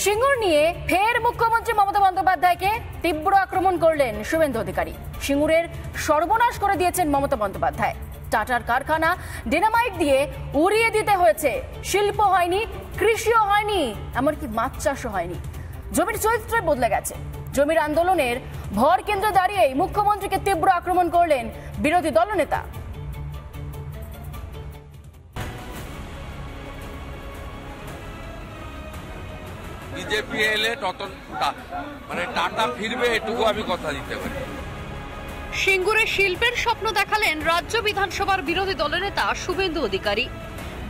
সিঙ্গুর নিয়ে ফের মুখ্যমন্ত্রী মমতা বন্দ্যোপাধ্যায়কে তীব্র আক্রমণ করলেন শুভেন্দু অধিকারী। সিঙ্গুরের সর্বনাশ করে দিয়েছেন মমতা বন্দ্যোপাধ্যায়। টাটার কারখানা ডিনামাইট দিয়ে উড়িয়ে দিতে হয়েছে। শিল্প হয়নি, কৃষিও হয়নি, এমনকি মাছ চাষও হয়নি। জমির চরিত্র বদলে গেছে। জমির আন্দোলনের ভর কেন্দ্রে দাঁড়িয়েই মুখ্যমন্ত্রীকে তীব্র আক্রমণ করলেন বিরোধী দলনেতা। বিজেপি এলে টাটা ফিরবে, এটুকু আমি কথা দিতে পারি। সিঙ্গুরে শিল্পের স্বপ্ন দেখালেন রাজ্য বিধানসভার বিরোধী দলনেতা শুভেন্দু অধিকারী।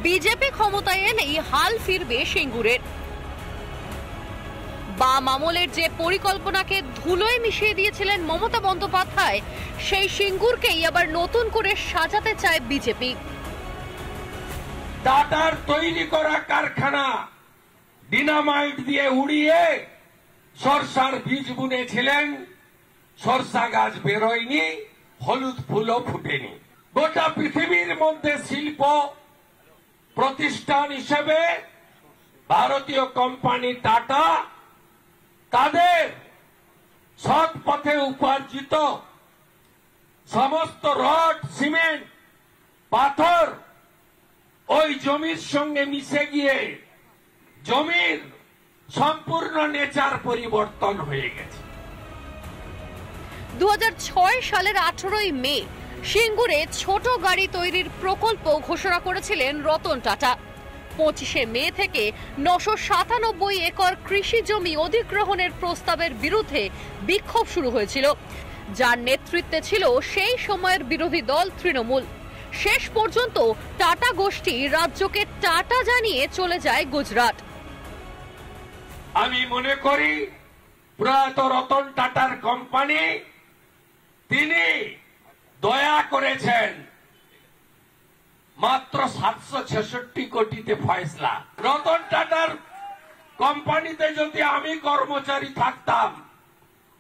বিজেপি ক্ষমতায় এলেই হাল ফিরবে সিঙ্গুরের। বাম আমলের যে পরিকল্পনাকে ধুলোয় মিশিয়ে দিয়েছিলেন মমতা বন্দ্যোপাধ্যায়, সেই সিঙ্গুরকেই আবার নতুন করে সাজাতে চায় বিজেপি। টাটার তৈরি করা কারখানা ডিনামাইট দিয়ে উড়িয়ে সরষার বীজ বুনেছিলেন, সরষা গাছ বেরোয়নি, হলুদ ফুলও ফুটেনি। গোটা পৃথিবীর মধ্যে শিল্প প্রতিষ্ঠান হিসেবে ভারতীয় কোম্পানি টাটা তাদের সৎ পথে উপার্জিত সমস্ত রড, সিমেন্ট, পাথর ওই জমির সঙ্গে মিশে গিয়ে জমির সম্পূর্ণ নেচার পরিবর্তন হয়ে গেছে। 2006 সালের 18 মে সিঙ্গুরে ছোট গাড়ি তৈরির প্রকল্প ঘোষণা করেছিলেন রতন টাটা। 25 মে থেকে 997 একর কৃষি জমি অধিগ্রহণের প্রস্তাবের বিরুদ্ধে বিক্ষোভ শুরু হয়েছিল, যার নেতৃত্বে ছিল সেই সময়ের বিরোধী দল তৃণমূল। শেষ পর্যন্ত টাটা গোষ্ঠী রাজ্যকে টাটা জানিয়ে চলে যায় গুজরাট। আমি মনে করি প্রয়াত রতন টাটার কোম্পানি তিনি দয়া করেছেন মাত্র 766 কোটিতে ফয়সলা। রতন টাটার কোম্পানিতে যদি আমি কর্মচারী থাকতাম,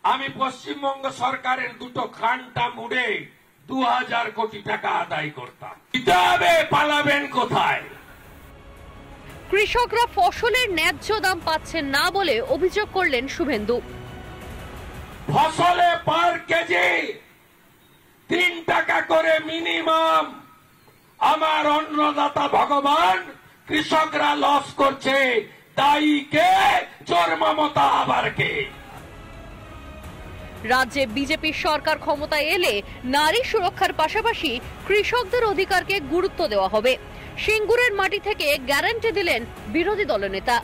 আমি পশ্চিমবঙ্গ সরকারের দুটো খানটা মুড়ে 2000 কোটি টাকা আদায় করতাম। দিতে হবে, পালাবেন কোথায়? কৃষকরা ফসলের ন্যায্য দাম পাচ্ছেন না বলে অভিযোগ করলেন শুভেন্দু। ফসলে পার কেজি 3 টাকা করে মিনিমাম। আমার অন্নদাতা ভগবান, কৃষকরা লস করছে, দায়ী কে? চোর মমতা আবার কে? রাজ্যে বিজেপি সরকার ক্ষমতায় এলে নারী সুরক্ষার পাশাপাশি কৃষকদের অধিকারকে গুরুত্ব দেওয়া হবে, সিঙ্গুরের মাটি থেকে গ্যারান্টি দিলেন বিরোধী দলনেতা।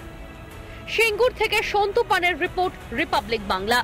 সিঙ্গুর থেকে সন্তু পানের রিপোর্ট, রিপাবলিক বাংলা।